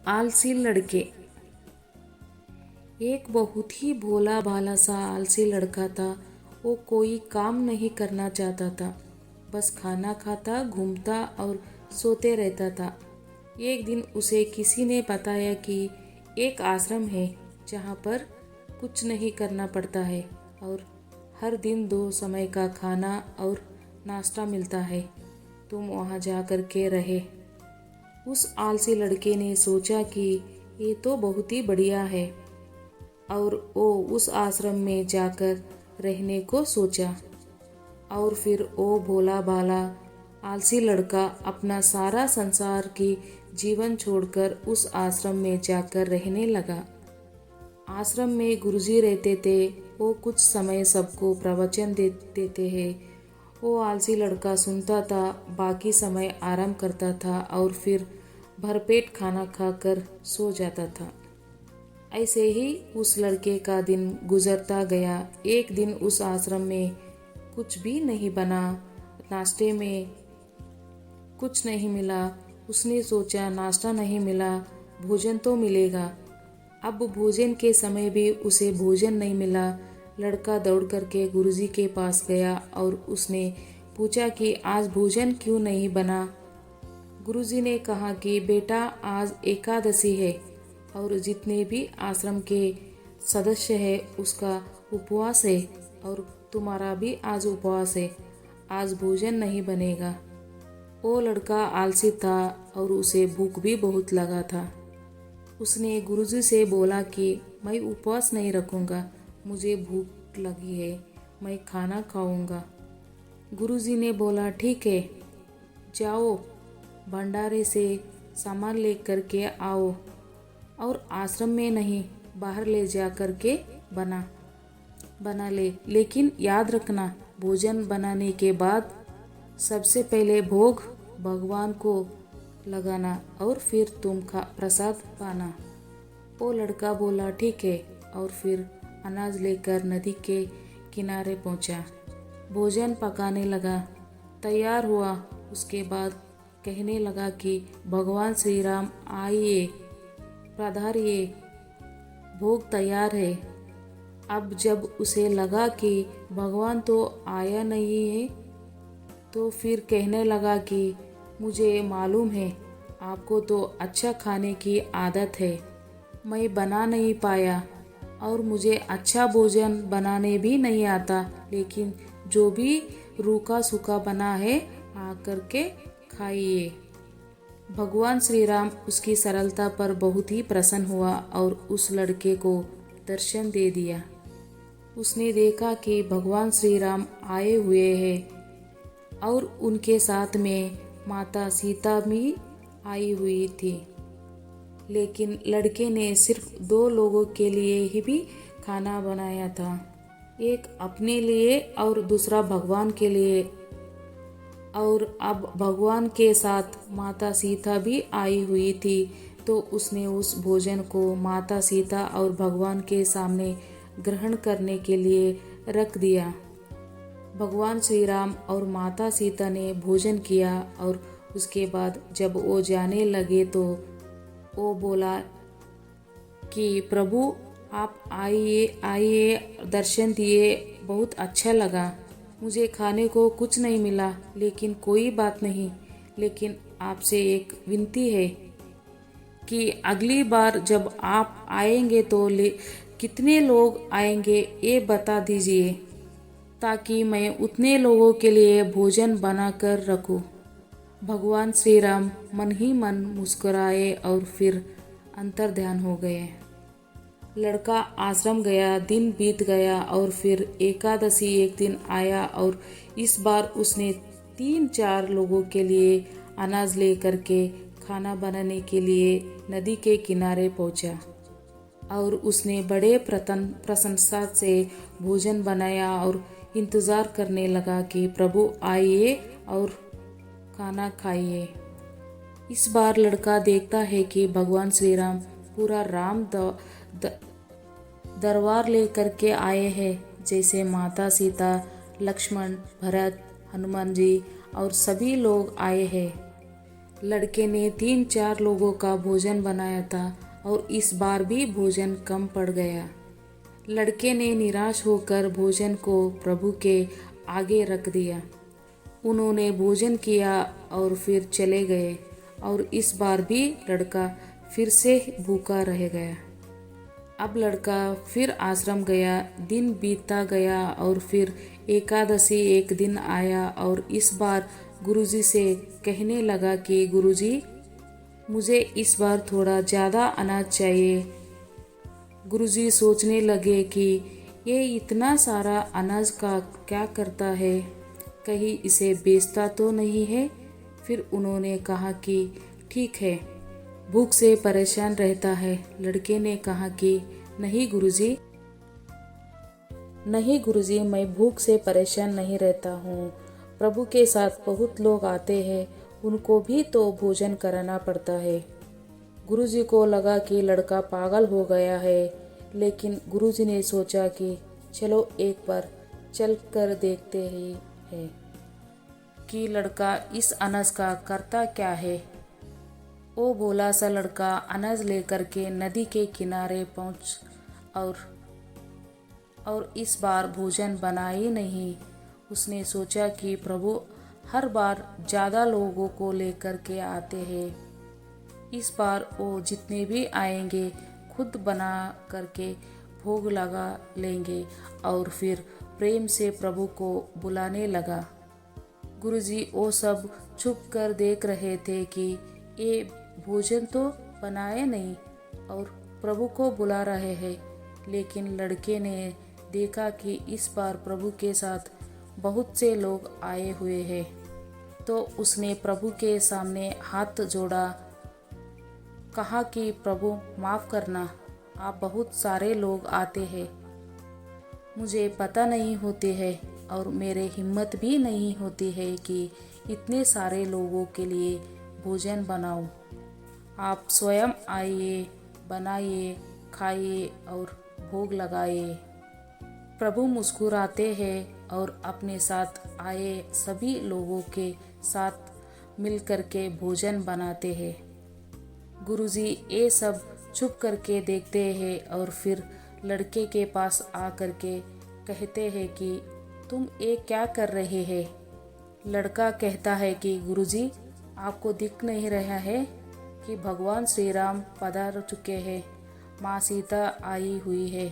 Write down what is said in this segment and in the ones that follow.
आलसी लड़के। एक बहुत ही भोला भाला सा आलसी लड़का था। वो कोई काम नहीं करना चाहता था, बस खाना खाता, घूमता और सोते रहता था। एक दिन उसे किसी ने बताया कि एक आश्रम है जहाँ पर कुछ नहीं करना पड़ता है और हर दिन 2 समय का खाना और नाश्ता मिलता है। तुम वहाँ जा कर के रहे। उस आलसी लड़के ने सोचा कि ये तो बहुत ही बढ़िया है और वो उस आश्रम में जाकर रहने को सोचा। और फिर वो भोला भाला आलसी लड़का अपना सारा संसार की जीवन छोड़कर उस आश्रम में जाकर रहने लगा। आश्रम में गुरुजी रहते थे। वो कुछ समय सबको प्रवचन देते हैं। वो आलसी लड़का सुनता था, बाकी समय आराम करता था और फिर भरपेट खाना खाकर सो जाता था। ऐसे ही उस लड़के का दिन गुजरता गया। एक दिन उस आश्रम में कुछ भी नहीं बना, नाश्ते में कुछ नहीं मिला। उसने सोचा नाश्ता नहीं मिला, भोजन तो मिलेगा। अब भोजन के समय भी उसे भोजन नहीं मिला। लड़का दौड़ करके गुरुजी के पास गया और उसने पूछा कि आज भोजन क्यों नहीं बना। गुरुजी ने कहा कि बेटा आज एकादशी है और जितने भी आश्रम के सदस्य है उसका उपवास है और तुम्हारा भी आज उपवास है, आज भोजन नहीं बनेगा। वो लड़का आलसी था और उसे भूख भी बहुत लगा था। उसने गुरुजी से बोला कि मैं उपवास नहीं रखूँगा, मुझे भूख लगी है, मैं खाना खाऊंगा। गुरुजी ने बोला ठीक है, जाओ भंडारे से सामान लेकर के आओ और आश्रम में नहीं बाहर ले जा कर के बना ले, लेकिन याद रखना भोजन बनाने के बाद सबसे पहले भोग भगवान को लगाना और फिर तुम प्रसाद पाना। वो लड़का बोला ठीक है और फिर अनाज लेकर नदी के किनारे पहुंचा। भोजन पकाने लगा, तैयार हुआ। उसके बाद कहने लगा कि भगवान श्री राम आइए, पधारिए, भोग तैयार है। अब जब उसे लगा कि भगवान तो आया नहीं है तो फिर कहने लगा कि मुझे मालूम है आपको तो अच्छा खाने की आदत है, मैं बना नहीं पाया और मुझे अच्छा भोजन बनाने भी नहीं आता, लेकिन जो भी रूखा सूखा बना है आकर के खाइए। भगवान श्री राम उसकी सरलता पर बहुत ही प्रसन्न हुआ और उस लड़के को दर्शन दे दिया। उसने देखा कि भगवान श्री राम आए हुए हैं और उनके साथ में माता सीता भी आई हुई थी। लेकिन लड़के ने सिर्फ 2 लोगों के लिए ही भी खाना बनाया था, एक अपने लिए और दूसरा भगवान के लिए। और अब भगवान के साथ माता सीता भी आई हुई थी, तो उसने उस भोजन को माता सीता और भगवान के सामने ग्रहण करने के लिए रख दिया। भगवान श्री राम और माता सीता ने भोजन किया और उसके बाद जब वो जाने लगे तो वो बोला कि प्रभु आप आइए आइए, दर्शन दिए, बहुत अच्छा लगा। मुझे खाने को कुछ नहीं मिला, लेकिन कोई बात नहीं, लेकिन आपसे एक विनती है कि अगली बार जब आप आएंगे तो कितने लोग आएंगे ये बता दीजिए, ताकि मैं उतने लोगों के लिए भोजन बना कर रखूं। भगवान श्री राम मन ही मन मुस्कुराए और फिर अंतर ध्यान हो गए। लड़का आश्रम गया, दिन बीत गया और फिर एकादशी एक दिन आया और इस बार उसने 3-4 लोगों के लिए अनाज ले करके खाना बनाने के लिए नदी के किनारे पहुंचा और उसने बड़े प्रशंसा से भोजन बनाया और इंतज़ार करने लगा कि प्रभु आइए और खाना खाइए। इस बार लड़का देखता है कि भगवान श्री राम पूरा राम दरबार लेकर के आए हैं, जैसे माता सीता, लक्ष्मण, भरत, हनुमान जी और सभी लोग आए हैं। लड़के ने 3-4 लोगों का भोजन बनाया था और इस बार भी भोजन कम पड़ गया। लड़के ने निराश होकर भोजन को प्रभु के आगे रख दिया। उन्होंने भोजन किया और फिर चले गए और इस बार भी लड़का फिर से भूखा रह गया। अब लड़का फिर आश्रम गया। दिन बीतता गया और फिर एकादशी एक दिन आया और इस बार गुरुजी से कहने लगा कि गुरुजी, मुझे इस बार थोड़ा ज़्यादा अनाज चाहिए। गुरुजी सोचने लगे कि ये इतना सारा अनाज का क्या करता है, कहीं इसे बेचता तो नहीं है। फिर उन्होंने कहा कि ठीक है, भूख से परेशान रहता है। लड़के ने कहा कि नहीं गुरुजी, नहीं गुरुजी, मैं भूख से परेशान नहीं रहता हूँ। प्रभु के साथ बहुत लोग आते हैं, उनको भी तो भोजन कराना पड़ता है। गुरुजी को लगा कि लड़का पागल हो गया है, लेकिन गुरुजी ने सोचा कि चलो एक बार चल कर देखते ही है कि लड़का इस अनाज का करता क्या है। वो भोला सा लड़का अनाज लेकर के नदी के किनारे पहुंच और इस बार भोजन बना ही नहीं। उसने सोचा कि प्रभु हर बार ज़्यादा लोगों को लेकर के आते हैं, इस बार वो जितने भी आएंगे खुद बना करके भोग लगा लेंगे। और फिर प्रेम से प्रभु को बुलाने लगा। गुरुजी वो सब छुप कर देख रहे थे कि ये भोजन तो बनाए नहीं और प्रभु को बुला रहे हैं। लेकिन लड़के ने देखा कि इस बार प्रभु के साथ बहुत से लोग आए हुए हैं, तो उसने प्रभु के सामने हाथ जोड़ा, कहा कि प्रभु माफ़ करना, आप बहुत सारे लोग आते हैं, मुझे पता नहीं होते हैं और मेरे हिम्मत भी नहीं होती है कि इतने सारे लोगों के लिए भोजन बनाऊं। आप स्वयं आइए, बनाइए, खाइए और भोग लगाइए। प्रभु मुस्कुराते हैं और अपने साथ आए सभी लोगों के साथ मिलकर के भोजन बनाते हैं। गुरुजी ये सब छुप करके देखते हैं और फिर लड़के के पास आकर के कहते हैं कि तुम ये क्या कर रहे हैं। लड़का कहता है कि गुरुजी, आपको दिख नहीं रहा है कि भगवान श्री राम पधार चुके हैं, माँ सीता आई हुई है,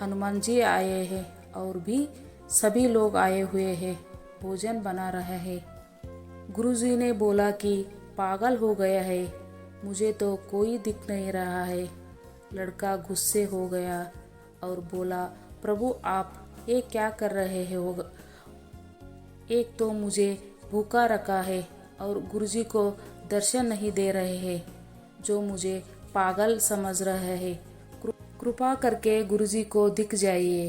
हनुमान जी आए हैं और भी सभी लोग आए हुए हैं, भोजन बना रहे हैं। गुरुजी ने बोला कि पागल हो गया है, मुझे तो कोई दिख नहीं रहा है। लड़का गुस्से हो गया और बोला, प्रभु आप ये क्या कर रहे हो। एक तो मुझे भूखा रखा है और गुरुजी को दर्शन नहीं दे रहे हैं, जो मुझे पागल समझ रहे हैं। कृपा करके गुरुजी को दिख जाइए।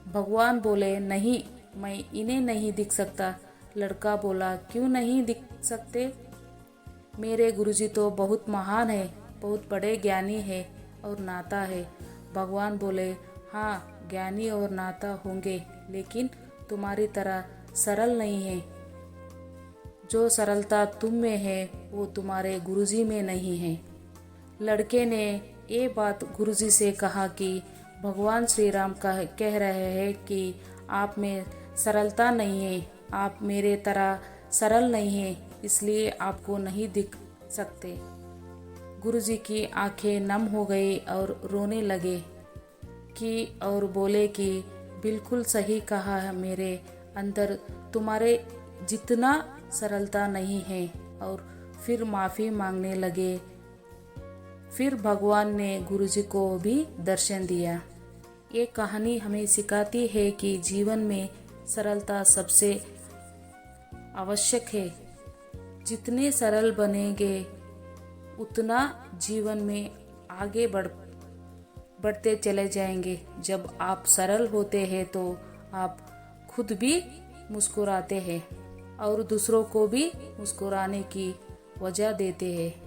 भगवान बोले, नहीं, मैं इन्हें नहीं दिख सकता। लड़का बोला, क्यों नहीं दिख सकते, मेरे गुरुजी तो बहुत महान है, बहुत बड़े ज्ञानी है और नाता है। भगवान बोले, हाँ ज्ञानी और नाता होंगे, लेकिन तुम्हारी तरह सरल नहीं है। जो सरलता तुम में है वो तुम्हारे गुरुजी में नहीं है। लड़के ने ये बात गुरुजी से कहा कि भगवान श्री राम कह रहे हैं कि आप में सरलता नहीं है, आप मेरे तरह सरल नहीं है, इसलिए आपको नहीं दिख सकते। गुरुजी की आंखें नम हो गई और रोने लगे और बोले कि बिल्कुल सही कहा है, मेरे अंदर तुम्हारे जितना सरलता नहीं है। और फिर माफ़ी मांगने लगे। फिर भगवान ने गुरुजी को भी दर्शन दिया। ये कहानी हमें सिखाती है कि जीवन में सरलता सबसे आवश्यक है। जितने सरल बनेंगे उतना जीवन में आगे बढ़ते चले जाएंगे। जब आप सरल होते हैं तो आप खुद भी मुस्कुराते हैं और दूसरों को भी मुस्कुराने की वजह देते हैं।